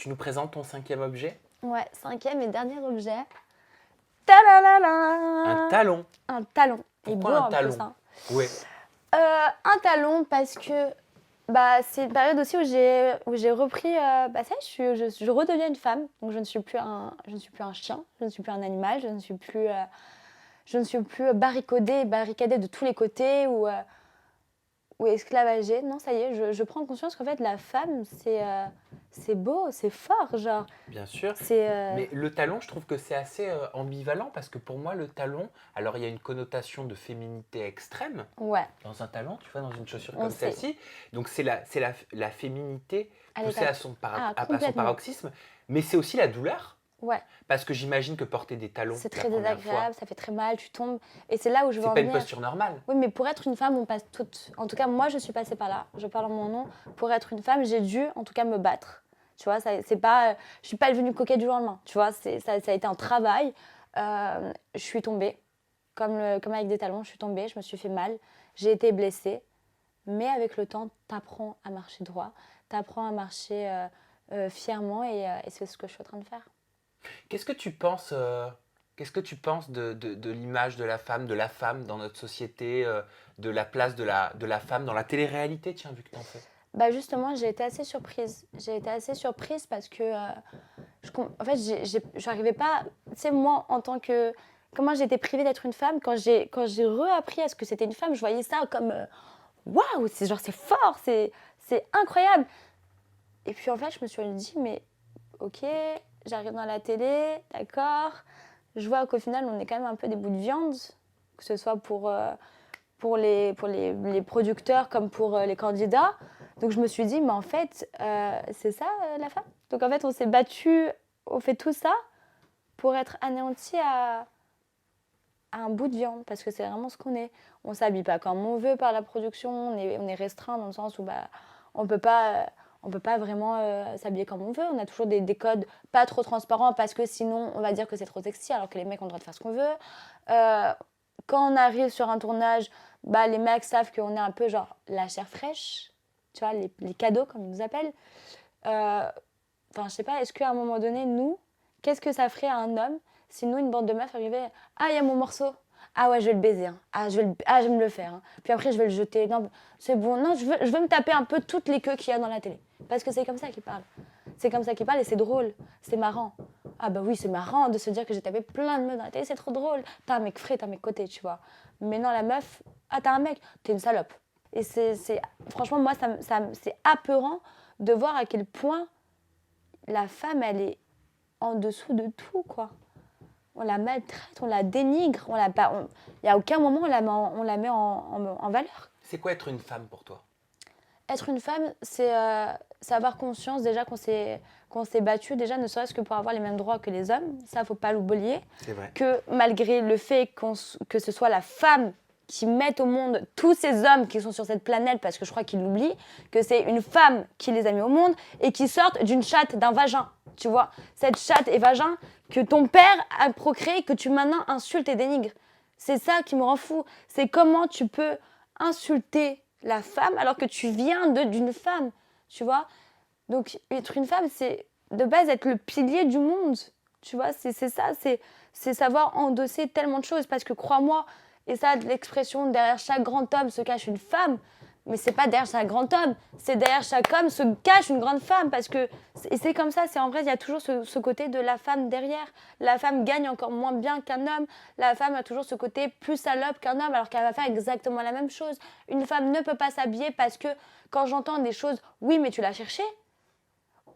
Tu nous présentes ton 5e objet? Ouais, 5e et dernier objet. Ta-la-la-la. Un talon. Un talon. Il est beau Pourquoi un en talon? plus, hein. Ouais. Un talon parce que c'est une période aussi où j'ai repris. Ça y est, je redeviens une femme. Donc je ne suis plus un chien, je ne suis plus un animal, je ne suis plus barricadée de tous les côtés ou esclavagée. Non, ça y est, je prends conscience qu'en fait la femme c'est beau, c'est fort, genre. Bien sûr. C'est Mais le talon, je trouve que c'est assez ambivalent parce que pour moi, le talon, alors il y a une connotation de féminité extrême ouais, dans un talon, tu vois, dans une chaussure on comme sait. celle-ci. Donc c'est la féminité À poussée l'état- à son, Ah, à son complètement. paroxysme, mais c'est aussi la douleur. Ouais, Parce que j'imagine que porter des talons c'est la très première désagréable, fois, ça fait très mal, tu tombes. Et c'est là où je veux c'est en pas une venir. posture normale. Oui, mais pour être une femme, on passe toutes. En tout cas, moi, je suis passée par là. Je parle en mon nom. Pour être une femme, j'ai dû, en tout cas, me battre. Tu vois, c'est pas, je suis pas devenue coquette du jour au lendemain. Tu vois, ça a été un travail. Je suis tombée, comme avec des talons, je suis tombée, je me suis fait mal. J'ai été blessée. Mais avec le temps, t'apprends à marcher droit, t'apprends à marcher fièrement et c'est ce que je suis en train de faire. Qu'est-ce que tu penses, de l'image de la femme dans notre société, de la place de la femme dans la télé-réalité, tiens, vu que t'en fais? Justement, j'ai été assez surprise. J'ai été assez surprise parce que, en fait, j'arrivais pas. Tu sais, moi, en tant que. Comment j'ai été privée d'être une femme, quand j'ai reappris à ce que c'était une femme, je voyais ça comme waouh, c'est genre, c'est fort, c'est incroyable. Et puis en fait, je me suis dit, mais ok, j'arrive dans la télé, d'accord. Je vois qu'au final, on est quand même un peu des bouts de viande, que ce soit pour les producteurs comme pour les candidats. Donc je me suis dit, mais en fait, c'est ça la femme. Donc en fait, on s'est battu, on fait tout ça pour être anéanti à un bout de viande, parce que c'est vraiment ce qu'on est. On s'habille pas comme on veut par la production, on est restreint dans le sens où on peut pas. On peut pas vraiment s'habiller comme on veut. On a toujours des codes pas trop transparents parce que sinon on va dire que c'est trop sexy alors que les mecs ont le droit de faire ce qu'on veut. Quand on arrive sur un tournage, les mecs savent qu'on est un peu genre la chair fraîche, tu vois, les cadeaux comme ils nous appellent. Je sais pas, est-ce qu'à un moment donné, nous, qu'est-ce que ça ferait à un homme si nous, une bande de meufs, arrivait, ah, il y a mon morceau. Ah ouais, je vais le baiser. Hein. Je vais me le faire. Hein. Puis après, je vais le jeter. Non, c'est bon. Non, je veux me taper un peu toutes les queues qu'il y a dans la télé. Parce que c'est comme ça qu'ils parlent. C'est comme ça qu'ils parlent et c'est drôle. C'est marrant. Ah bah oui, c'est marrant de se dire que j'ai tapé plein de meufs dans la télé. C'est trop drôle. T'as un mec frais, t'as un mec côté, tu vois. Mais non, la meuf, ah, t'as un mec, t'es une salope. Et franchement, moi, c'est apeurant de voir à quel point la femme, elle est en dessous de tout, quoi. On la maltraite, on la dénigre, il n'y a aucun moment on la met en valeur. C'est quoi être une femme pour toi? Être une femme, c'est avoir conscience déjà qu'on s'est battu, déjà ne serait-ce que pour avoir les mêmes droits que les hommes. Ça, faut pas l'oublier. C'est vrai. Que malgré le fait que ce soit la femme qui mette au monde tous ces hommes qui sont sur cette planète, parce que je crois qu'ils l'oublient, que c'est une femme qui les a mis au monde et qui sortent d'une chatte, d'un vagin. Tu vois, cette chatte et vagin que ton père a procréé, que tu maintenant insultes et dénigres. C'est ça qui me rend fou. C'est comment tu peux insulter la femme alors que tu viens d'une femme, tu vois. Donc, être une femme, c'est de base être le pilier du monde, tu vois. C'est ça, c'est savoir endosser tellement de choses. Parce que crois-moi, et ça, l'expression derrière chaque grand homme se cache une femme, mais c'est pas derrière chaque grand homme, c'est derrière chaque homme se cache une grande femme. Parce que, et c'est comme ça, c'est en vrai, il y a toujours ce côté de la femme derrière. La femme gagne encore moins bien qu'un homme. La femme a toujours ce côté plus salope qu'un homme, alors qu'elle va faire exactement la même chose. Une femme ne peut pas s'habiller parce que, quand j'entends des choses, oui, mais tu l'as cherché.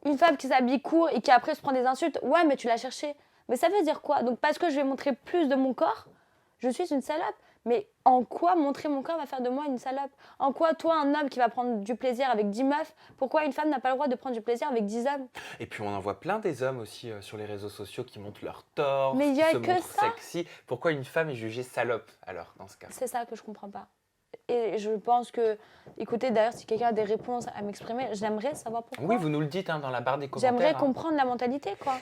Une femme qui s'habille court et qui après se prend des insultes, ouais, mais tu l'as cherché. Mais ça veut dire quoi? Donc, parce que je vais montrer plus de mon corps, je suis une salope. Mais en quoi montrer mon corps va faire de moi une salope? En quoi, toi, un homme qui va prendre du plaisir avec 10 meufs, pourquoi une femme n'a pas le droit de prendre du plaisir avec 10 hommes? Et puis on en voit plein des hommes aussi sur les réseaux sociaux qui montrent leur torse, Mais il qui y a se que montrent ça. sexy. Pourquoi une femme est jugée salope alors dans ce cas? C'est ça que je comprends pas. Et je pense que, écoutez, d'ailleurs, si quelqu'un a des réponses à m'exprimer, j'aimerais savoir pourquoi. Oui, vous nous le dites dans la barre des commentaires. J'aimerais comprendre la mentalité, quoi.